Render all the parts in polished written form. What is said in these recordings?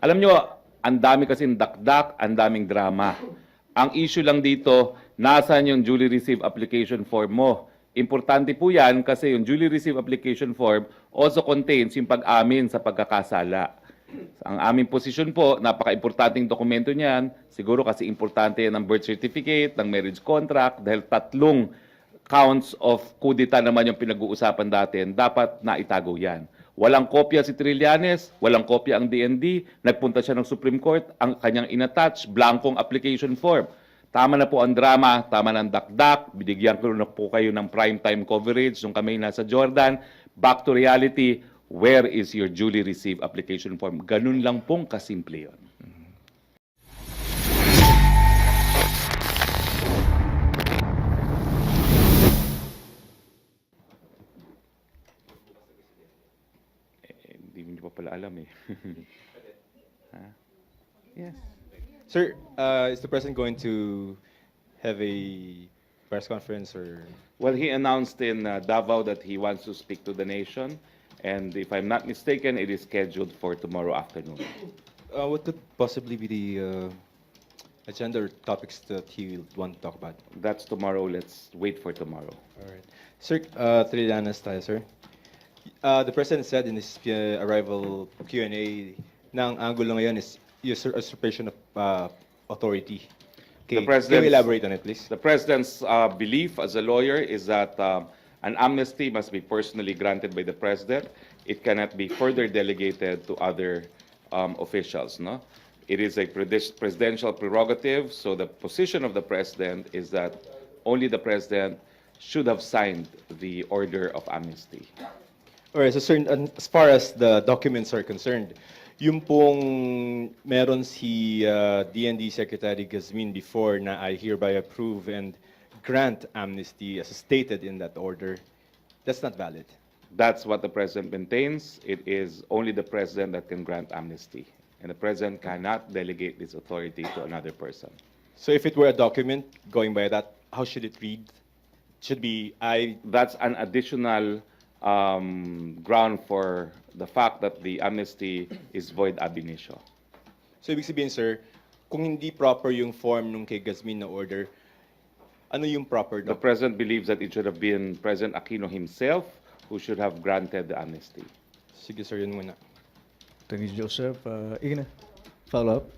Alam nyo, ang dami kasing dakdak, ang daming drama. Ang issue lang dito, nasaan yung duly received application form mo? Importante po yan kasi yung duly received application form also contains yung pag-amin sa pagkakasala. Ang aming posisyon po, napaka-importanting dokumento niyan, siguro kasi importante yan ng birth certificate, ng marriage contract, dahil tatlong counts of kudita naman yung pinag-uusapan natin, dapat naitago yan. Walang kopya si Trillanes, walang kopya ang DND, nagpunta siya ng Supreme Court, ang kanyang inattach, blankong application form. Tama na po ang drama, tama na ang dakdak, binigyan ko na po kayo ng primetime coverage nung kami nasa Jordan. Back to reality, where is your duly received application form? Ganun lang pong kasimple yun. Hindi mo pa pala alam eh. Huh? Yes. Sir, is the President going to have a press conference or? Well, he announced in Davao that he wants to speak to the nation. And if I'm not mistaken, it is scheduled for tomorrow afternoon. What could possibly be the agenda or topics that he will want to talk about? That's tomorrow. Let's wait for tomorrow. All right. Sir, Trillanes tayo, sir. The President said in his arrival Q&A na ang angulo ngayon is usurpation of authority. Can you elaborate on it, please? The President's belief as a lawyer is that an amnesty must be personally granted by the President. It cannot be further delegated to other officials. No? It is a presidential prerogative, so the position of the President is that only the President should have signed the order of amnesty. All right, so sir, as far as the documents are concerned, yung pong meron si DND Secretary Gazmin before na I hereby approve and grant amnesty as stated in that order, that's not valid. That's what the President maintains. It is only the President that can grant amnesty. And the President cannot delegate this authority to another person. So if it were a document, going by that, how should it read? Should be That's an additional ground for the fact that the amnesty is void ab initio. So ibig sabihin, sir, kung hindi proper yung form nung kay Gazmin na order, ano yung proper The document? President believes that it should have been President Aquino himself who should have granted the amnesty. Sige, sir, yun muna. Thank you, Joseph. Ina, follow up.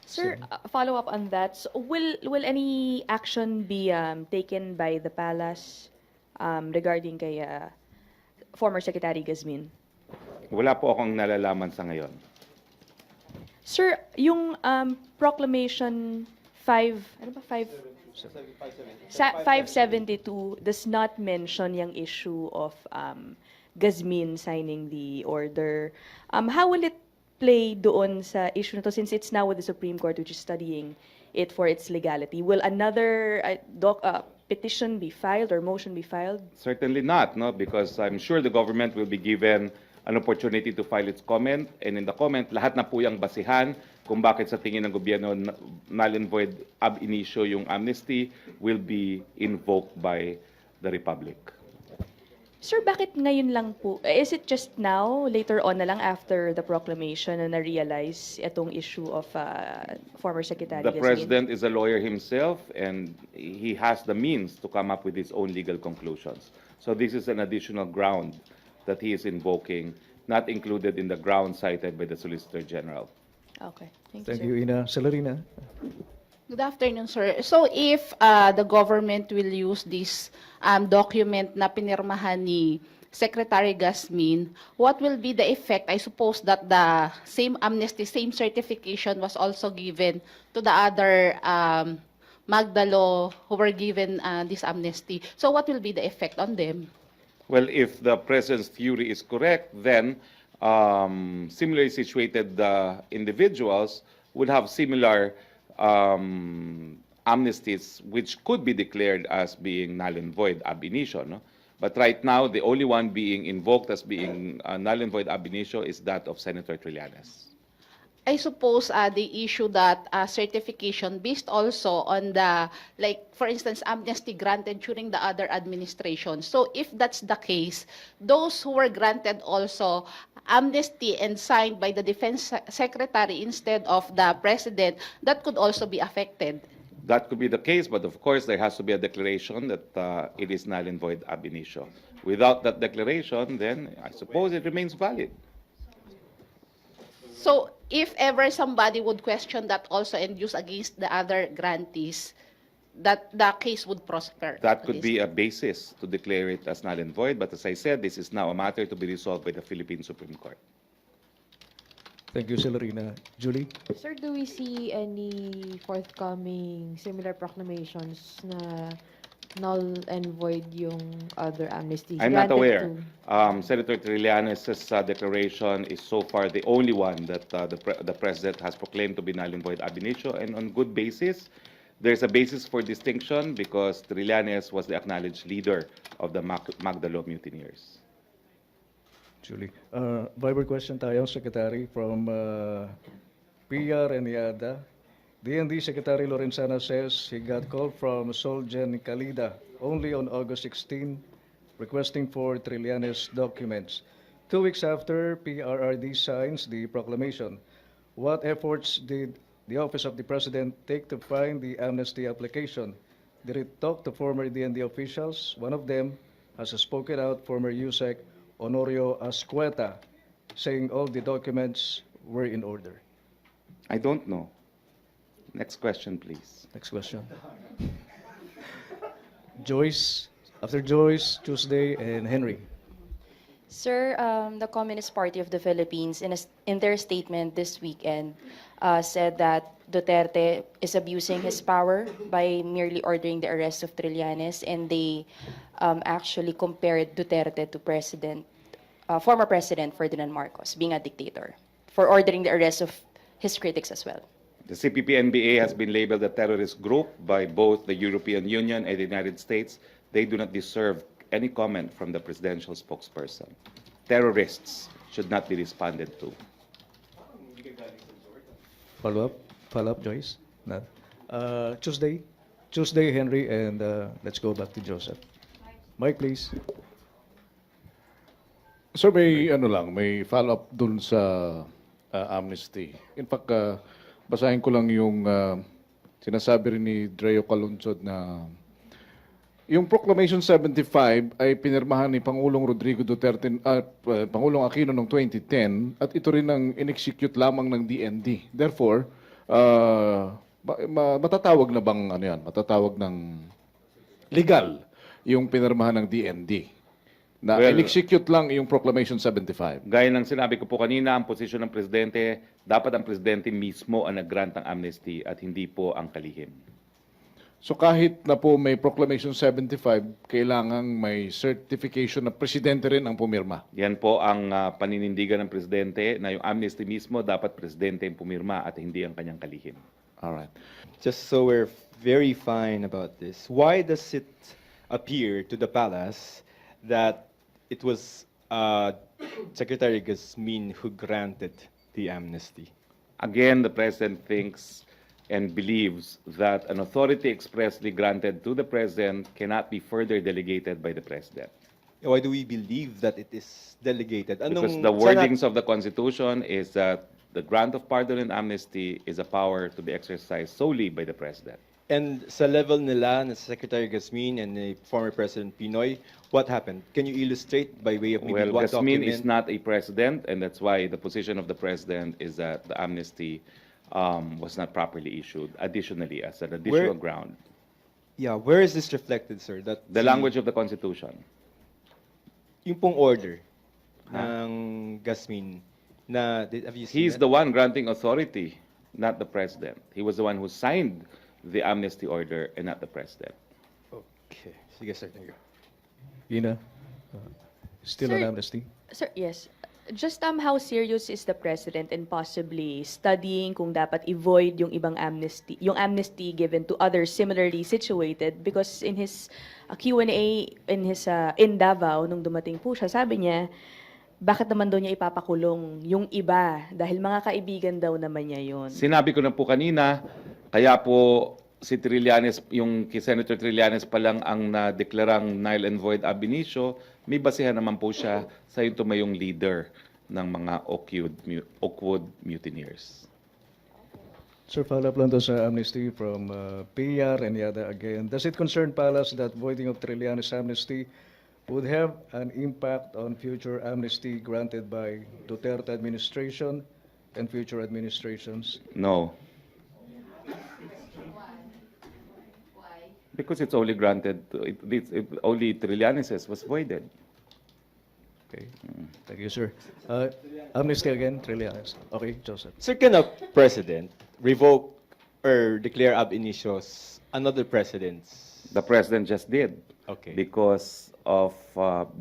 Sir, follow up on that. So will any action be taken by the palace regarding kay former Secretary Gazmin? Wala po akong nalalaman sa ngayon. Sir, yung proclamation 572 does not mention yung issue of Gazmin signing the order. How will it play doon sa issue na to since it's now with the Supreme Court which is studying it for its legality? Will another petition be filed or motion be filed? Certainly not, no, because I'm sure the government will be given an opportunity to file its comment, and in the comment, lahat na po yung basihan kung bakit sa tingin ng gobyerno null and void ab initio yung amnesty will be invoked by the Republic. Sir, bakit ngayon lang po? Is it just now, later on na lang after the proclamation na na-realize itong issue of former Secretary The Gazmin? President is a lawyer himself, and he has the means to come up with his own legal conclusions. So this is an additional ground that he is invoking, not included in the ground cited by the Solicitor General. Okay. Thank Thank you, sir. you, Ina. Celerina. Good afternoon, sir. So if the government will use this document na pinirmahan ni Secretary Gazmin, what will be the effect? I suppose that the same amnesty, same certification was also given to the other Magdalo who were given this amnesty. So what will be the effect on them? Well, if the President's theory is correct, then similarly situated individuals would have similar amnesties which could be declared as being null and void ab initio. No? But right now, the only one being invoked as being null and void ab initio is that of Senator Trillanes. I suppose they issue that certification based also on the, like, for instance, amnesty granted during the other administration. So if that's the case, those who were granted also amnesty and signed by the defense secretary instead of the president, that could also be affected. That could be the case, but of course, there has to be a declaration that it is null and void ab initio. Without that declaration, then I suppose it remains valid. So if ever somebody would question that also and use against the other grantees, that the case would prosper. That could be a basis to declare it as null and void, but as I said, this is now a matter to be resolved by the Philippine Supreme Court. Thank you, Celerina. Julie? Sir, do we see any forthcoming similar proclamations na null and void yung other amnesties? I'm not granted aware. to- Senator Trillanes' declaration is so far the only one that the President has proclaimed to be null and void ab initio, and on good basis. There's a basis for distinction because Trillanes was the acknowledged leader of the Magdalo mutineers. Julie. Viber question tayo, Secretary, from PR and IADA. DND Secretary Lorenzana says he got call from Solgen Calida only on August 16, requesting for Trillanes documents. 2 weeks after PRRD signs the proclamation, what efforts did the Office of the President take to find the amnesty application? Did it talk to former DND officials? One of them has spoken out, former USEC Honorio Ascueta, saying all the documents were in order. I don't know. Next question, please. Next question. Joyce, after Joyce, Tuesday, and Henry. Sir, the Communist Party of the Philippines, in their statement this weekend, said that Duterte is abusing his power by merely ordering the arrest of Trillanes, and they actually compared Duterte to former President Ferdinand Marcos, being a dictator, for ordering the arrest of his critics as well. The CPP-NBA has been labeled a terrorist group by both the European Union and the United States. They do not deserve any comment from the presidential spokesperson. Terrorists should not be responded to. Follow-up, Joyce? Not. Tuesday, Henry, and let's go back to Joseph. Mike, please. Sir, may follow-up dun sa amnesty. In fact, basahin ko lang yung sinasabi rin ni Dreo Calunchod na yung Proclamation 75 ay pinirmahan ni Pangulong Rodrigo Duterte at Pangulong Aquino noong 2010 at ito rin ang in-execute lamang ng DND. Therefore, matatawag na bang ano yan? Matatawag ng legal yung pinirmahan ng DND. Na Well, in-execute lang yung Proclamation 75. Gaya ng sinabi ko po kanina, ang posisyon ng Presidente, dapat ang Presidente mismo ang nag-grant ng amnesty at hindi po ang kalihim. So kahit na po may Proclamation 75, kailangang may certification na Presidente rin ang pumirma. Yan po ang paninindigan ng Presidente na yung amnesty mismo dapat Presidente ang pumirma at hindi ang kanyang kalihim. All right. Just so we're very fine about this, why does it appear to the palace that it was Secretary Gasmin who granted the amnesty? Again, the President thinks and believes that an authority expressly granted to the President cannot be further delegated by the President. Why do we believe that it is delegated? Because the wordings of the Constitution is that the grant of pardon and amnesty is a power to be exercised solely by the President. And sa level nila, na Secretary Gasmin and the former President Pinoy, what happened? Can you illustrate by way of maybe Well, what Gasmin document? is not a president, and that's why the position of the President is that the amnesty was not properly issued, additionally, as an additional ground. Yeah, where is this reflected, sir? That The language of the Constitution. Yung pong order ng Gasmin, na, have you seen He's the one granting authority, not the President. He was the one who signed the amnesty order and not the President. Okay. Sige, sir. Thank you. Ina, still Sir- on amnesty? Sir, yes. Just how serious is the President in possibly studying kung dapat i-void yung ibang amnesty, yung amnesty given to others similarly situated? Because in his Q&A in Davao, nung dumating po siya, sabi niya, bakit naman daw niya ipapakulong yung iba? Dahil mga kaibigan daw naman niya yun. Sinabi ko na po kanina, kaya po si Trillanes, yung kay Senator Trillanes pa lang ang nadeklarang null and void ab initio, may basehan naman po siya sa yung tumayong leader ng mga Oakwood mutineers. Sir, follow-up lang doon sa amnesty from PR and Yada again. Does it concern Palace that voiding of Trillanes amnesty would have an impact on future amnesty granted by Duterte administration and future administrations? No. Because it's only granted, only Trillanes was voided. Okay, thank you, sir. Amnesty again, Trillanes. Okay, Joseph. Sir, can a president revoke or declare ab initios another president's? The president just did. Okay. Because of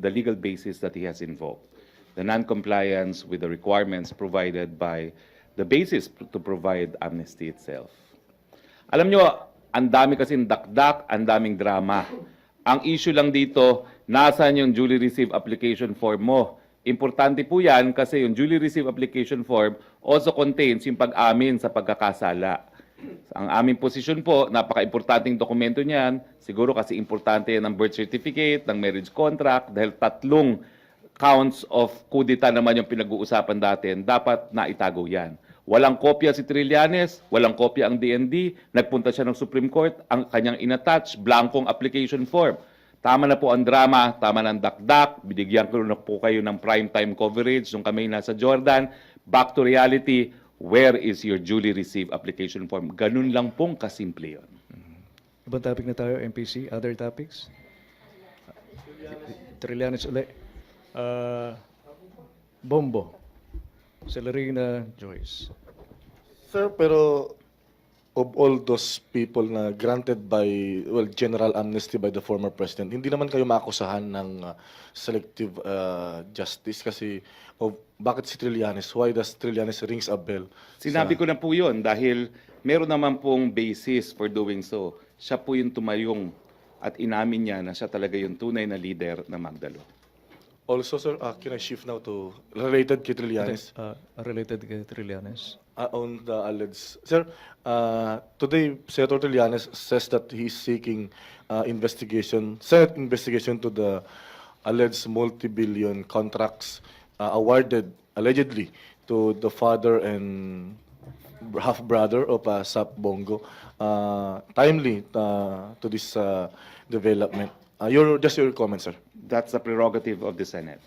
the legal basis that he has invoked. The non-compliance with the requirements provided by the basis to provide amnesty itself. Alam nyo, ang dami kasing dakdak, ang daming drama. Ang issue lang dito, nasan yung duly received application form mo? Importante po yan kasi yung duly received application form also contains yung pag-amin sa pagkakasala. Ang aming posisyon po, napaka-importanting dokumento niyan, siguro kasi importante yan ng birth certificate, ng marriage contract, dahil 3 counts of kudita naman yung pinag-uusapan natin, dapat naitago yan. Walang kopya si Trillanes, walang kopya ang DND, nagpunta siya ng Supreme Court, ang kanyang inattach, blankong application form. Tama na po ang drama, tama na ang dakdak, binigyan ko na po kayo ng primetime coverage nung kami nasa Jordan. Back to reality, where is your duly received application form? Ganun lang pong kasimple yun. Ibang topic na tayo, MPC. Other topics? Trillanes ulit. Bombo. Celerina Joyce. Sir, pero of all those people na granted by, well, general amnesty by the former president, hindi naman kayo maakusahan ng selective justice kasi bakit si Trillanes? Why does Trillanes rings a bell? Sinabi ko na po yun dahil meron naman pong basis for doing so. Siya po yung tumayong at inamin niya na siya talaga yung tunay na leader ng Magdalo. Also, sir, can I shift now to related kay Trillanes? Related kay Trillanes. On the alleged, sir, today Senator Trillanes says that he's seeking Senate investigation to the alleged multi-billion contracts awarded allegedly to the father and half-brother of Sap Bongo, timely to this development. Just your comment, sir. That's the prerogative of the Senate.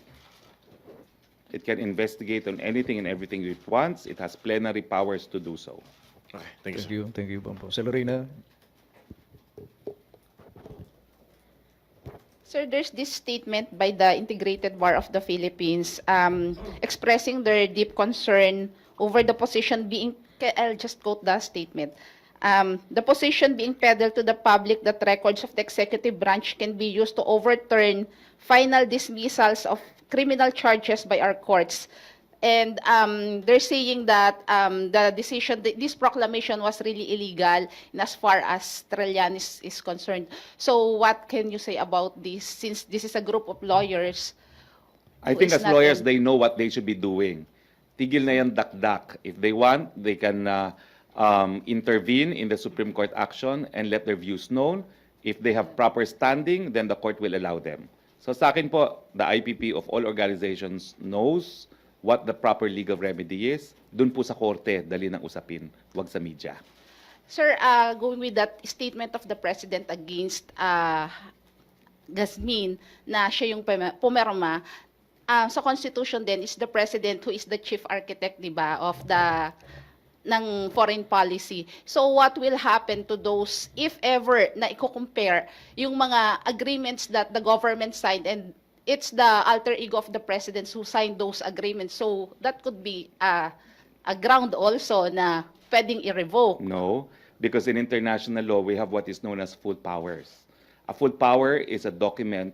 It can investigate on anything and everything it wants. It has plenary powers to do so. Okay, thank you, sir. Thank you. Thank you, Bombo. Celerina. Sir, there's this statement by the Integrated Bar of the Philippines expressing their deep concern over the position being, I'll just quote the statement, the position being peddled to the public that records of the executive branch can be used to overturn final dismissals of criminal charges by our courts. And they're saying that the decision, this proclamation was really illegal in as far as Trillanes is concerned. So what can you say about this, since this is a group of lawyers? I who think is as not lawyers, in- they know what they should be doing. Tigil na yan dakdak. If they want, they can intervene in the Supreme Court action and let their views known. If they have proper standing, then the court will allow them. So sa akin po, the IPP of all organizations knows what the proper legal remedy is. Doon po sa korte, dali ng usapin, wag sa media. Sir, going with that statement of the President against Gasmin, na siya yung pumirma, sa Constitution din is the President who is the chief architect, di ba, of the ng foreign policy. So what will happen to those, if ever na i-compare yung mga agreements that the government signed, and it's the alter ego of the presidents who signed those agreements. So that could be a ground also na pwedeng i-revoke. No, because in international law, we have what is known as full powers. A full power is a document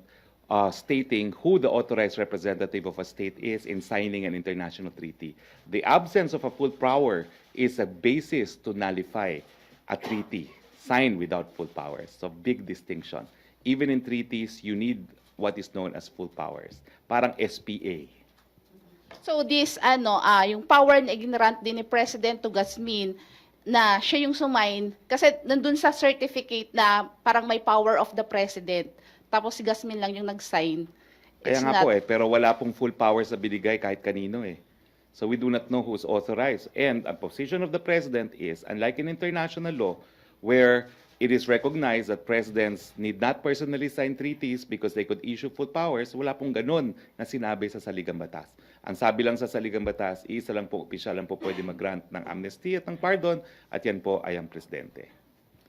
stating who the authorized representative of a state is in signing an international treaty. The absence of a full power is a basis to nullify a treaty signed without full powers. So big distinction. Even in treaties, you need what is known as full powers. Parang SPA. So this yung power na ignorant din ni President to Gasmin na siya yung sumain kasi nandun sa certificate na parang may power of the President. Tapos si Gasmin lang yung nag-sign. Kaya It's nga not- po pero wala pong full powers na binigay kahit kanino eh. So we do not know who's authorized. And ang position of the President is, unlike in international law, where it is recognized that presidents need not personally sign treaties because they could issue full powers, wala pong ganun na sinabi sa saligang batas. Ang sabi lang sa saligang batas, isa lang po, opisyal lang po pwede mag-grant ng amnesty at ng pardon, at yan po ay ang presidente.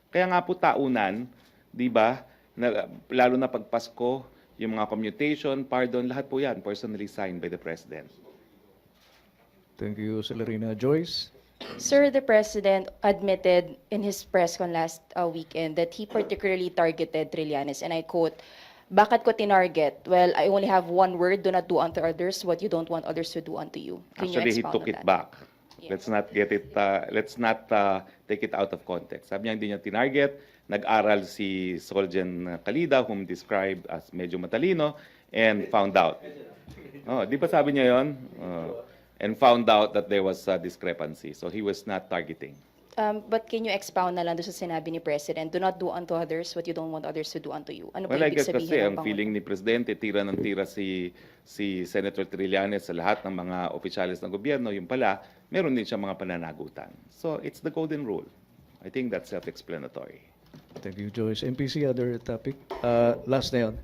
Kaya nga po taunan, di ba, lalo na pag Pasko, yung mga commutation, pardon, lahat po yan personally signed by the President. Thank you, Celerina. Joyce? Sir, the President admitted in his press con last weekend that he particularly targeted Trillanes, and I quote, "Bakit ko tinarget? Well, I only have one word, do not do unto others what you don't want others to do unto you." Can you Actually, he expound took on it that? back. Yes. Let's not take it out of context. Sabi niya hindi niya tinarget. Nag-aral si Soljen Kalida, whom described as medyo matalino, and found out. Oh, di ba sabi niya yon? And found out that there was a discrepancy. So he was not targeting. But can you expound na lang doon sa sinabi ni President, do not do unto others what you don't want others to do unto you? Ano po Well, I ibig guess sabihin kasi ng ang Pangulo? feeling ni Presidente, tira ng tira si Senator Trillanes sa lahat ng mga opisyalis ng gobyerno, yung pala, meron din siya mga pananagutan. So it's the golden rule. I think that's self-explanatory. Thank you, Joyce. MPC, other topic? Last na yun.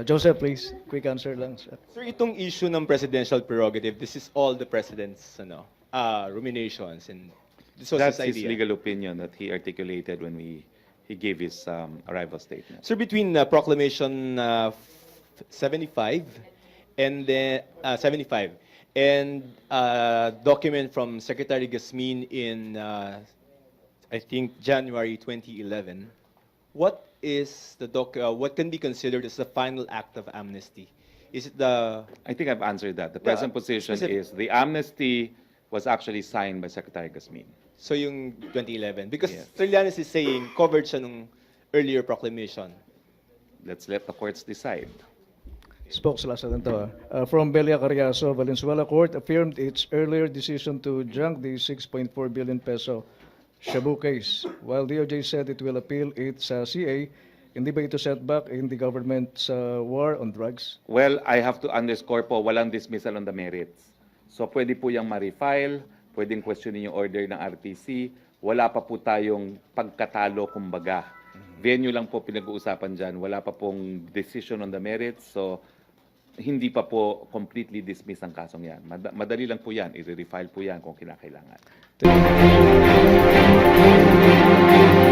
Joseph, please. Quick answer lang. Sir. Sir, itong issue ng presidential prerogative, this is all the president's ruminations, and this was That's his his idea. legal opinion that he articulated when he gave his arrival statement. Sir, between Proclamation 75 and then 75 and document from Secretary Gasmin in I think January 2011, what is the what can be considered as the final act of amnesty? Is it the I think I've answered that. The present position specific- is the amnesty was actually signed by Secretary Gasmin. so yung 2011? Because Yes. Trillanes is saying covered siya nung earlier proclamation. Let's let the courts decide. Spokes last na to. From Belia Carriazo, Valenzuela Court affirmed its earlier decision to junk the 6.4 billion peso Shabu case. While DOJ said it will appeal its CA, hindi ba ito setback in the government's war on drugs? Well, I have to underscore po, walang dismissal on the merits. So pwede po yung ma-refile, pwedeng questionin yung order ng RTC, wala pa po tayong pagkatalo kumbaga. Venue lang po pinag-uusapan dyan, wala pa pong decision on the merits, so hindi pa po completely dismiss ang kasong yan. Madali lang po yan, i-refile po yan kung kinakailangan. Thank you.